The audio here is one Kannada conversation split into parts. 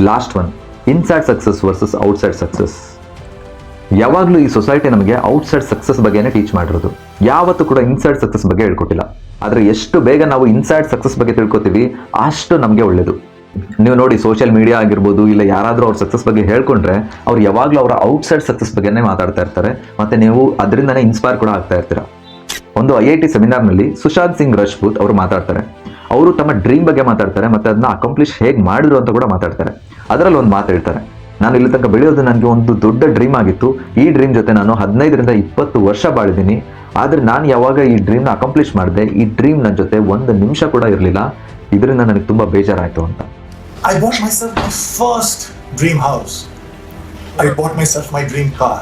Last one, inside success versus outside success. ಯಾವಾಗಲೂ ಈ ಸೊಸೈಟಿ ನಮಗೆ ಔಟ್ಸೈಡ್ ಸಕ್ಸಸ್ ಬಗ್ಗೆನೇ ಟೀಚ್ ಮಾಡಿರೋದು, ಯಾವತ್ತೂ ಕೂಡ ಇನ್ಸೈಡ್ ಸಕ್ಸಸ್ ಬಗ್ಗೆ ಹೇಳ್ಕೊಟ್ಟಿಲ್ಲ. ಆದರೆ ಎಷ್ಟು ಬೇಗ ನಾವು ಇನ್ಸೈಡ್ ಸಕ್ಸಸ್ ಬಗ್ಗೆ ತಿಳ್ಕೊತೀವಿ ಅಷ್ಟು ನಮಗೆ ಒಳ್ಳೇದು. ನೀವು ನೋಡಿ, ಸೋಷಿಯಲ್ ಮೀಡಿಯಾ ಆಗಿರ್ಬೋದು, ಇಲ್ಲ ಯಾರಾದರೂ ಅವ್ರ ಸಕ್ಸಸ್ ಬಗ್ಗೆ ಹೇಳ್ಕೊಂಡ್ರೆ ಅವ್ರು ಯಾವಾಗಲೂ ಅವರ ಔಟ್ಸೈಡ್ ಸಕ್ಸಸ್ ಬಗ್ಗೆನೇ ಮಾತಾಡ್ತಾ ಇರ್ತಾರೆ, ಮತ್ತು ನೀವು ಅದರಿಂದನೇ ಇನ್ಸ್ಪೈರ್ ಕೂಡ ಆಗ್ತಾ ಇರ್ತೀರ. ಒಂದು IIT ಸೆಮಿನಾರ್ನಲ್ಲಿ ಸುಶಾಂತ್ ಸಿಂಗ್ ರಜಪೂತ್ ಅವರು ಮಾತಾಡ್ತಾರೆ. ಅವರು ತಮ್ಮ ಡ್ರೀಮ್ ಬಗ್ಗೆ ಮಾತಾಡ್ತಾರೆ, ಮತ್ತು ಅದನ್ನ ಅಕಾಂಪ್ಲಿಷ್ ಹೇಗೆ ಮಾಡಿದ್ರು ಅಂತ ಕೂಡ ಮಾತಾಡ್ತಾರೆ. ಅದರಲ್ಲಿ ಒಂದು ಮಾತು ಹೇಳ್ತಾರೆ, ನಾನು ಇಲ್ಲಿ ತನಕ ಬೆಳೆಯೋದು ನನಗೆ ಒಂದು ದೊಡ್ಡ ಡ್ರೀಮ್ ಆಗಿತ್ತು. ಈ ಡ್ರೀಮ್ ಜೊತೆ ನಾನು 15ರಿಂದ 20 ವರ್ಷ ಬಾಳಿದ್ದೀನಿ. ಆದರೆ ನಾನು ಯಾವಾಗ ಈ ಡ್ರೀಮ್ನ ಅಕಾಂಪ್ಲಿಷ್ ಮಾಡಿದೆ, ಈ ಡ್ರೀಮ್ ನನ್ನ ಜೊತೆ ಒಂದು ನಿಮಿಷ ಕೂಡ ಇರಲಿಲ್ಲ. ಇದರಿಂದ ನನಗೆ ತುಂಬ ಬೇಜಾರಾಯಿತು ಅಂತ. I bought myself my first dream house. I bought myself my dream car.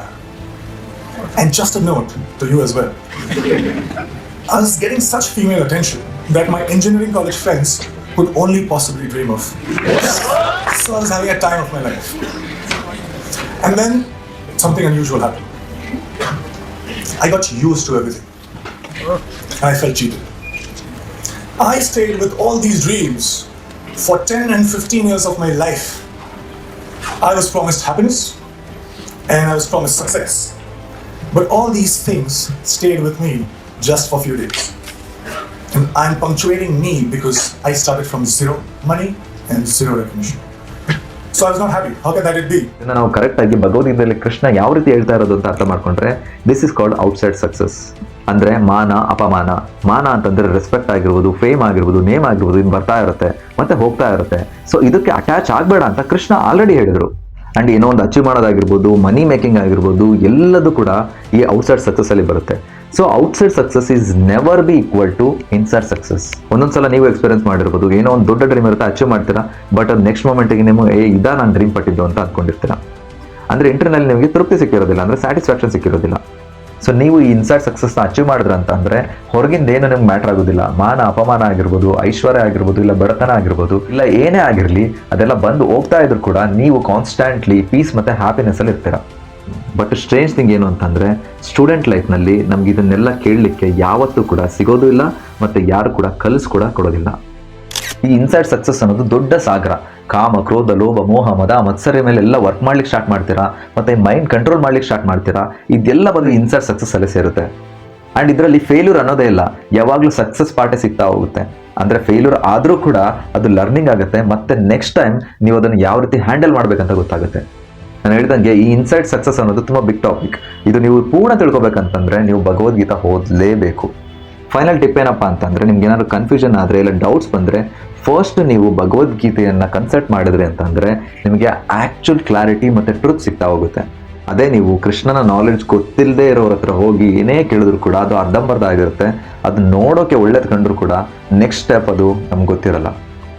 And just a note to you as well. I was getting such female attention that my engineering college friends could only possibly dream of. So I was having a time of my life. And then something unusual happened. I got used to everything. And I felt cheated. I stayed with all these dreams for 10 and 15 years of my life. I was promised happiness and I was promised success. But all these things stayed with me just for a few days. And I'm punctuating me because I started from zero money and zero recognition. So I was not happy. How can that be? ನಾವು ಕರೆಕ್ಟಾಗಿ ಭಗವದ್ಗೀತೆಯಲ್ಲಿ ಕೃಷ್ಣ ಯಾವ ರೀತಿ ಹೇಳ್ತಾ ಇರೋದು ಅಂತ ಅರ್ಥ ಮಾಡ್ಕೊಂಡ್ರೆ, this is called outside success. ಅಂದರೆ ಮಾನ ಅಪಮಾನ. ಮಾನ ಅಂತಂದರೆ ರೆಸ್ಪೆಕ್ಟ್ ಆಗಿರ್ಬೋದು, ಫೇಮ್ ಆಗಿರ್ಬೋದು, ನೇಮ್ ಆಗಿರ್ಬೋದು, ಇದು ಬರ್ತಾ ಇರುತ್ತೆ ಮತ್ತೆ ಹೋಗ್ತಾ ಇರುತ್ತೆ. ಸೊ ಇದಕ್ಕೆ ಅಟ್ಯಾಚ್ ಆಗಬೇಡ ಅಂತ ಕೃಷ್ಣ ಆಲ್ರೆಡಿ ಹೇಳಿದರು. ಆ್ಯಂಡ್ ಏನೋ ಒಂದು ಅಚೀವ್ ಮಾಡೋದಾಗಿರ್ಬೋದು, ಮನಿ ಮೇಕಿಂಗ್ ಆಗಿರ್ಬೋದು, ಎಲ್ಲದೂ ಕೂಡ ಈ ಔಟ್ಸೈಡ್ ಸಕ್ಸಸ್ಸಲ್ಲಿ ಬರುತ್ತೆ. So outside success is never be equal to inside success. ಒಂದೊಂದ್ಸಲ ನೀವು ಎಕ್ಸ್ಪೀರಿಯನ್ಸ್ ಮಾಡಿರ್ಬೋದು, ಏನೋ ಒಂದು ದೊಡ್ಡ ಡ್ರೀಮ್ ಇರುತ್ತೆ, ಅಚೀವ್ ಮಾಡ್ತೀರಾ, ಬಟ್ ಅದು ನೆಕ್ಸ್ಟ್ ಮೊಮೆಂಟಿಗೆ ನೀವು ಇದಾ ನಾನು ಡ್ರೀಮ್ ಪಟ್ಟಿದ್ದು ಅಂತ ಅಂದ್ಕೊಂಡಿರ್ತೀರಾ. ಅಂದರೆ ಇಂಟರ್ನಲ್ಲಿ ನಿಮಗೆ ತೃಪ್ತಿ ಸಿಕ್ಕಿರೋದಿಲ್ಲ, ಅಂದರೆ ಸ್ಯಾಟಿಸ್ಫ್ಯಾಕ್ಷನ್ ಸಿಕ್ಕಿರೋದಿಲ್ಲ. ಸೊ ನೀವು ಈ ಇನ್ಸೈಡ್ ಸಕ್ಸಸ್ನ ಅಚೀವ್ ಮಾಡಿದ್ರ ಅಂತಂದರೆ ಹೊರಗಿಂದ ಏನು ನಿಮ್ಗೆ ಮ್ಯಾಟ್ರ್ ಆಗೋದಿಲ್ಲ. ಮಾನ ಅಪಮಾನ ಆಗಿರ್ಬೋದು, ಐಶ್ವರ್ಯ ಆಗಿರ್ಬೋದು, ಇಲ್ಲ ಬಡತನ ಆಗಿರ್ಬೋದು, ಇಲ್ಲ ಏನೇ ಆಗಿರಲಿ, ಅದೆಲ್ಲ ಬಂದು ಹೋಗ್ತಾ ಇದ್ರು ಕೂಡ ನೀವು ಕಾನ್ಸ್ಟೆಂಟ್ಲಿ ಪೀಸ್ ಮತ್ತು ಹ್ಯಾಪಿನೆಸ್ಸಲ್ಲಿ ಇರ್ತೀರ. ಬಟ್ ಸ್ಟ್ರೇಂಜ್ ಥಿಂಗ್ ಏನು ಅಂತಂದರೆ, ಸ್ಟೂಡೆಂಟ್ ಲೈಫ್ನಲ್ಲಿ ನಮ್ಗೆ ಇದನ್ನೆಲ್ಲ ಕೇಳಲಿಕ್ಕೆ ಯಾವತ್ತೂ ಕೂಡ ಸಿಗೋದು ಇಲ್ಲ, ಮತ್ತು ಯಾರು ಕೂಡ ಕೂಡ ಕೊಡೋದಿಲ್ಲ. ಈ ಇನ್ಸೈಡ್ ಸಕ್ಸಸ್ ಅನ್ನೋದು ದೊಡ್ಡ ಸಾಗರ. ಕಾಮ, ಕ್ರೋಧ, ಲೋಭ, ಮೋಹ, ಮದ, ಮತ್ಸರ್ಯ ಮೇಲೆ ಎಲ್ಲ ವರ್ಕ್ ಮಾಡ್ಲಿಕ್ಕೆ ಸ್ಟಾರ್ಟ್ ಮಾಡ್ತೀರಾ, ಮತ್ತು ಮೈಂಡ್ ಕಂಟ್ರೋಲ್ ಮಾಡ್ಲಿಕ್ಕೆ ಸ್ಟಾರ್ಟ್ ಮಾಡ್ತೀರಾ. ಇದೆಲ್ಲ ಬಂದು ಇನ್ಸೈಡ್ ಸಕ್ಸಸ್ ಅಲ್ಲೇ ಸೇರುತ್ತೆ. ಆ್ಯಂಡ್ ಇದರಲ್ಲಿ ಫೇಲ್ಯೂರ್ ಅನ್ನೋದೇ ಇಲ್ಲ, ಯಾವಾಗಲೂ ಸಕ್ಸಸ್ ಪಾರ್ಟೇ ಸಿಗ್ತಾ ಹೋಗುತ್ತೆ. ಅಂದರೆ ಫೇಲ್ಯೂರ್ ಆದರೂ ಕೂಡ ಅದು ಲರ್ನಿಂಗ್ ಆಗುತ್ತೆ, ಮತ್ತು ನೆಕ್ಸ್ಟ್ ಟೈಮ್ ನೀವು ಅದನ್ನು ಯಾವ ರೀತಿ ಹ್ಯಾಂಡಲ್ ಮಾಡಬೇಕಂತ ಗೊತ್ತಾಗುತ್ತೆ. ನಾನು ಹೇಳಿದಂಗೆ ಈ ಇನ್ಸೈಡ್ ಸಕ್ಸಸ್ ಅನ್ನೋದು ತುಂಬ ಬಿಗ್ ಟಾಪಿಕ್. ಇದು ನೀವು ಪೂರ್ಣ ತಿಳ್ಕೊಬೇಕಂತಂದರೆ ನೀವು ಭಗವದ್ಗೀತಾ ಓದಲೇಬೇಕು. ಫೈನಲ್ ಟಿಪ್ ಏನಪ್ಪ ಅಂತಂದರೆ, ನಿಮ್ಗೆ ಏನಾದ್ರು ಕನ್ಫ್ಯೂಷನ್ ಆದರೆ ಇಲ್ಲ ಡೌಟ್ಸ್ ಬಂದರೆ, ಫಸ್ಟ್ ನೀವು ಭಗವದ್ಗೀತೆಯನ್ನು ಕನ್ಸಲ್ಟ್ ಮಾಡಿದ್ರಿ ಅಂತಂದರೆ ನಿಮಗೆ ಆ್ಯಕ್ಚುಲ್ ಕ್ಲಾರಿಟಿ ಮತ್ತು ಟ್ರುತ್ ಸಿಗ್ತಾ ಹೋಗುತ್ತೆ. ಅದೇ ನೀವು ಕೃಷ್ಣನ ನಾಲೆಡ್ಜ್ ಗೊತ್ತಿಲ್ಲದೆ ಇರೋರ ಹತ್ರ ಹೋಗಿ ಏನೇ ಕೇಳಿದ್ರು ಕೂಡ ಅದು ಅರ್ಧಂಬರ್ಧ ಆಗಿರುತ್ತೆ. ಅದು ನೋಡೋಕ್ಕೆ ಒಳ್ಳೇದು ಕಂಡ್ರು ಕೂಡ ನೆಕ್ಸ್ಟ್ ಸ್ಟೆಪ್ ಅದು ನಮ್ಗೆ ಗೊತ್ತಿರಲ್ಲ.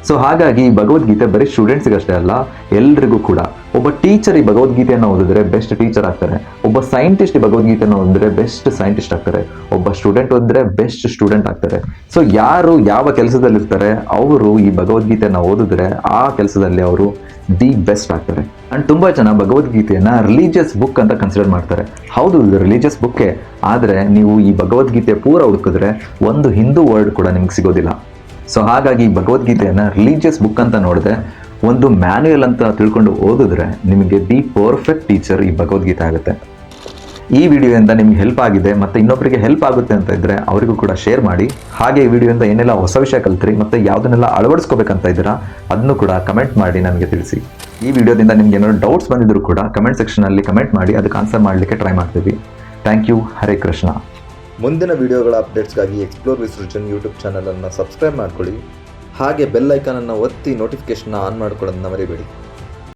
ಸೊ ಹಾಗಾಗಿ ಈ ಭಗವದ್ಗೀತೆ ಬರೀ ಸ್ಟೂಡೆಂಟ್ಸ್ಗಷ್ಟೇ ಅಲ್ಲ, ಎಲ್ರಿಗೂ ಕೂಡ. ಒಬ್ಬ ಟೀಚರ್ ಈ ಭಗವದ್ಗೀತೆಯನ್ನು ಓದಿದ್ರೆ ಬೆಸ್ಟ್ ಟೀಚರ್ ಆಗ್ತಾರೆ. ಒಬ್ಬ ಸೈಂಟಿಸ್ಟ್ ಈ ಭಗವದ್ಗೀತೆಯನ್ನು ಓದಿದ್ರೆ ಬೆಸ್ಟ್ ಸೈಂಟಿಸ್ಟ್ ಆಗ್ತಾರೆ. ಒಬ್ಬ ಸ್ಟೂಡೆಂಟ್ ಓದಿದ್ರೆ ಬೆಸ್ಟ್ ಸ್ಟೂಡೆಂಟ್ ಆಗ್ತಾರೆ. ಸೊ ಯಾರು ಯಾವ ಕೆಲಸದಲ್ಲಿರ್ತಾರೆ ಅವರು ಈ ಭಗವದ್ಗೀತೆಯನ್ನು ಓದಿದ್ರೆ ಆ ಕೆಲಸದಲ್ಲಿ ಅವರು ದಿ ಬೆಸ್ಟ್ ಆಗ್ತಾರೆ. ಆ್ಯಂಡ್ ತುಂಬ ಜನ ಭಗವದ್ಗೀತೆಯನ್ನು ರಿಲಿಜಿಯಸ್ ಬುಕ್ ಅಂತ ಕನ್ಸಿಡರ್ ಮಾಡ್ತಾರೆ. ಹೌದು, ಇದು ರಿಲಿಜಿಯಸ್ ಬುಕ್ಕೇ. ಆದರೆ ನೀವು ಈ ಭಗವದ್ಗೀತೆ ಪೂರ ಹುಡುಕಿದ್ರೆ ಒಂದು ಹಿಂದೂ ವರ್ಡ್ ಕೂಡ ನಿಮ್ಗೆ ಸಿಗೋದಿಲ್ಲ. ಸೊ ಹಾಗಾಗಿ ಭಗವದ್ಗೀತೆಯನ್ನು ರಿಲಿಜಿಯಸ್ ಬುಕ್ ಅಂತ ನೋಡಿದೆ, ಒಂದು ಮ್ಯಾನ್ಯುಯಲ್ ಅಂತ ತಿಳ್ಕೊಂಡು ಓದಿದ್ರೆ ನಿಮಗೆ ದಿ ಪರ್ಫೆಕ್ಟ್ ಟೀಚರ್ ಈ ಭಗವದ್ಗೀತೆ ಆಗುತ್ತೆ. ಈ ವಿಡಿಯೋಯಿಂದ ನಿಮ್ಗೆ ಹೆಲ್ಪ್ ಆಗಿದೆ ಮತ್ತು ಇನ್ನೊಬ್ಬರಿಗೆ ಹೆಲ್ಪ್ ಆಗುತ್ತೆ ಅಂತ ಇದ್ದರೆ ಅವರಿಗೂ ಕೂಡ ಶೇರ್ ಮಾಡಿ. ಹಾಗೆ ಈ ವಿಡಿಯೋಯಿಂದ ಏನೆಲ್ಲ ಹೊಸ ವಿಷಯ ಕಲ್ತ್ರಿ ಮತ್ತು ಯಾವುದನ್ನೆಲ್ಲ ಅಳವಡಿಸ್ಕೋಬೇಕಂತ ಇದ್ದೀರಾ ಅದನ್ನು ಕೂಡ ಕಮೆಂಟ್ ಮಾಡಿ ನನಗೆ ತಿಳಿಸಿ. ಈ ವಿಡಿಯೋದಿಂದ ನಿಮ್ಗೆ ಏನಾದ್ರು ಡೌಟ್ಸ್ ಬಂದಿದ್ರು ಕೂಡ ಕಮೆಂಟ್ ಸೆಕ್ಷನಲ್ಲಿ ಕಮೆಂಟ್ ಮಾಡಿ, ಅದಕ್ಕೆ ಆನ್ಸರ್ ಮಾಡಲಿಕ್ಕೆ ಟ್ರೈ ಮಾಡ್ತೀವಿ. Thank you. ಹರೇ ಕೃಷ್ಣ. ಮುಂದಿನ ವಿಡಿಯೋಗಳ ಅಪ್ಡೇಟ್ಸ್ಗಾಗಿ ಎಕ್ಸ್ಪ್ಲೋರ್ ವಿತ್ ಸೃಜನ್ ಯೂಟ್ಯೂಬ್ ಚಾನಲನ್ನು ಸಬ್ಸ್ಕ್ರೈಬ್ ಮಾಡ್ಕೊಳ್ಳಿ. ಹಾಗೆ ಬೆಲ್ ಐಕಾನನ್ನು ಒತ್ತಿ ನೋಟಿಫಿಕೇಷನ್ನ ಆನ್ ಮಾಡ್ಕೊಳ್ಳೋದನ್ನ ಮರಿಬೇಡಿ.